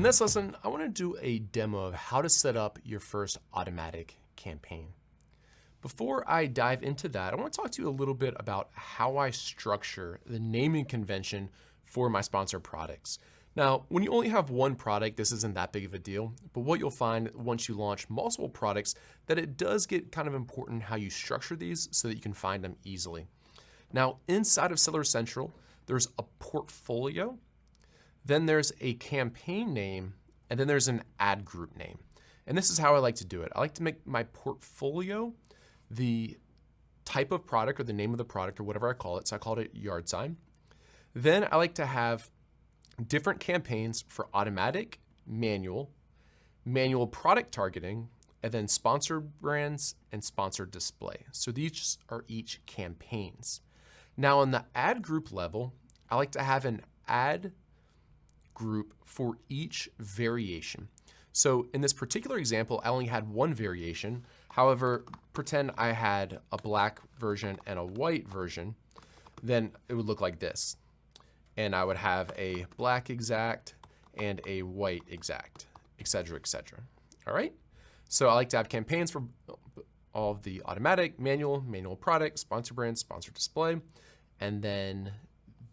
In this lesson, I want to do a demo of how to set up your first automatic campaign. Before I dive into that, I want to talk to you a little bit about how I structure the naming convention for my sponsored products. Now, when you only have one product, this isn't that big of a deal, but what you'll find once you launch multiple products, that it does get kind of important how you structure these so that you can find them easily. Now, inside of Seller Central, there's a portfolio, then there's a campaign name, and then there's an ad group name. And this is how I like to do it. I like to make my portfolio the type of product or the name of the product or whatever I call it. So I called it yard sign. Then I like to have different campaigns for automatic, manual product targeting, and then sponsored brands and sponsored display. So these are each campaigns. Now on the ad group level, I like to have an ad group for each variation. So in this particular example, I only had one variation. However, pretend I had a black version and a white version, then it would look like this. And I would have a black exact and a white exact, et cetera, et cetera. All right. So I like to have campaigns for all of the automatic, manual product, sponsor brand, sponsor display, and then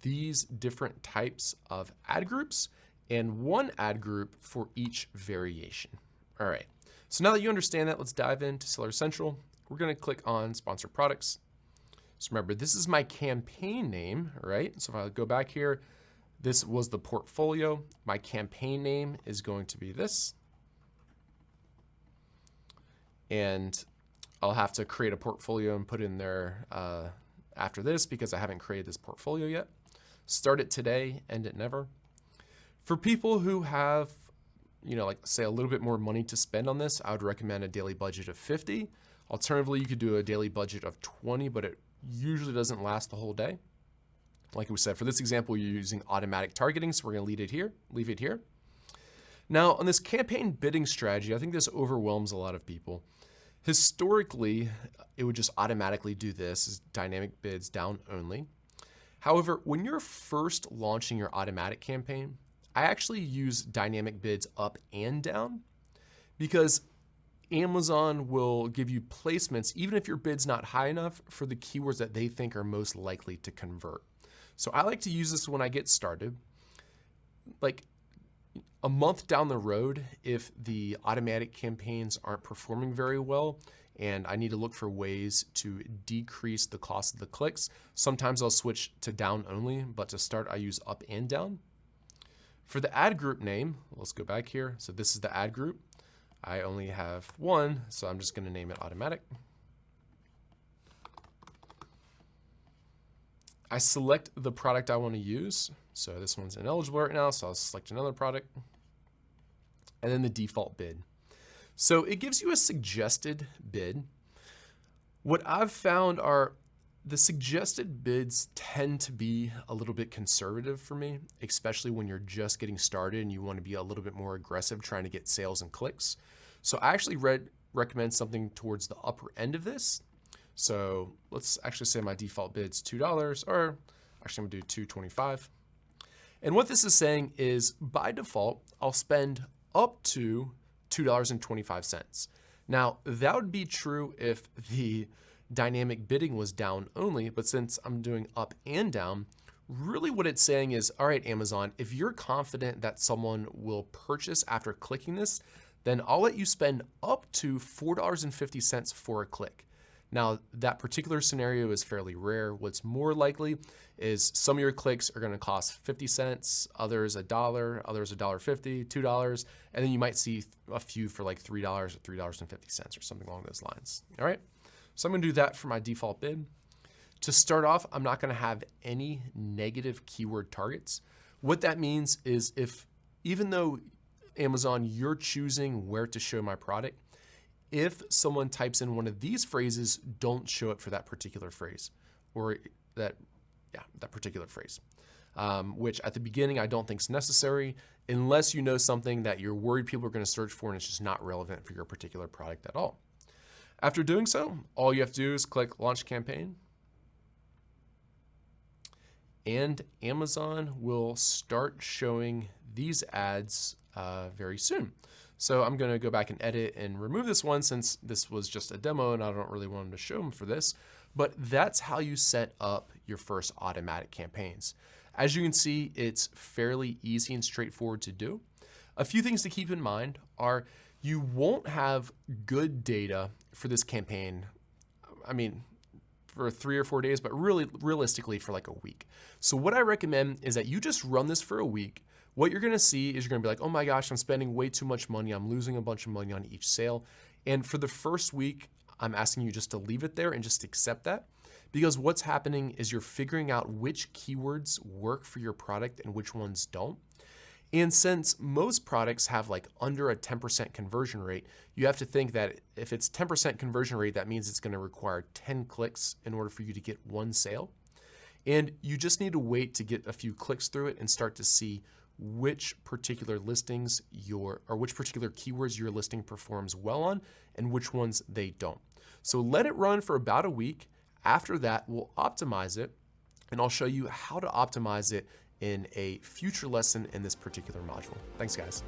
these different types of ad groups and one ad group for each variation. All right. So now that you understand that, let's dive into Seller Central. We're going to click on sponsor products. So remember, this is my campaign name, right? So if I go back here, this was the portfolio. My campaign name is going to be this. And I'll have to create a portfolio and put in there after this because I haven't created this portfolio yet. Start it today, end it never. For people who have, like say a little bit more money to spend on this, I would recommend a daily budget of 50. Alternatively, you could do a daily budget of 20, but it usually doesn't last the whole day. Like we said, for this example, you're using automatic targeting, so we're gonna leave it here. Now, on this campaign bidding strategy, I think this overwhelms a lot of people. Historically, it would just automatically do this as dynamic bids down only. However, when you're first launching your automatic campaign, I actually use dynamic bids up and down because Amazon will give you placements, even if your bid's not high enough, for the keywords that they think are most likely to convert. So I like to use this when I get started. Like a month down the road, if the automatic campaigns aren't performing very well and I need to look for ways to decrease the cost of the clicks, sometimes I'll switch to down only, but to start I use up and down. For the ad group name, let's go back here. So this is the ad group. I only have one, so I'm just going to name it automatic. I select the product I want to use. So this one's ineligible right now, so I'll select another product. And then the default bid. So it gives you a suggested bid. What I've found are the suggested bids tend to be a little bit conservative for me, especially when you're just getting started and you want to be a little bit more aggressive trying to get sales and clicks. So I actually recommend something towards the upper end of this. So let's actually say my default bid's $2, or actually I'm gonna do $2.25. And what this is saying is by default, I'll spend up to $2.25. Now that would be true if the dynamic bidding was down only, but since I'm doing up and down, really what it's saying is, all right, Amazon, if you're confident that someone will purchase after clicking this, then I'll let you spend up to $4.50 for a click. Now, that particular scenario is fairly rare. What's more likely is some of your clicks are gonna cost 50 cents, others $1, others $1.50, $2, and then you might see a few for like $3 or $3.50 or something along those lines, all right? So I'm gonna do that for my default bid. To start off, I'm not gonna have any negative keyword targets. What that means is even though Amazon, you're choosing where to show my product, if someone types in one of these phrases, don't show it for that particular phrase or that particular phrase, which at the beginning I don't think is necessary unless you know something that you're worried people are gonna search for and it's just not relevant for your particular product at all. After doing so, all you have to do is click Launch Campaign. And Amazon will start showing these ads very soon. So I'm going to go back and edit and remove this one since this was just a demo and I don't really want to show them for this. But that's how you set up your first automatic campaigns. As you can see, it's fairly easy and straightforward to do. A few things to keep in mind are you won't have good data for this campaign. I mean, for 3 or 4 days, but really realistically for like a week. So what I recommend is that you just run this for a week. What you're gonna see is you're gonna be like, oh my gosh, I'm spending way too much money. I'm losing a bunch of money on each sale. And for the first week, I'm asking you just to leave it there and just accept that. Because what's happening is you're figuring out which keywords work for your product and which ones don't. And since most products have like under a 10% conversion rate, you have to think that if it's 10% conversion rate, that means it's going to require 10 clicks in order for you to get one sale. And you just need to wait to get a few clicks through it and start to see which particular listings which particular keywords your listing performs well on and which ones they don't. So let it run for about a week. After that, we'll optimize it, and I'll show you how to optimize it in a future lesson in this particular module. Thanks, guys.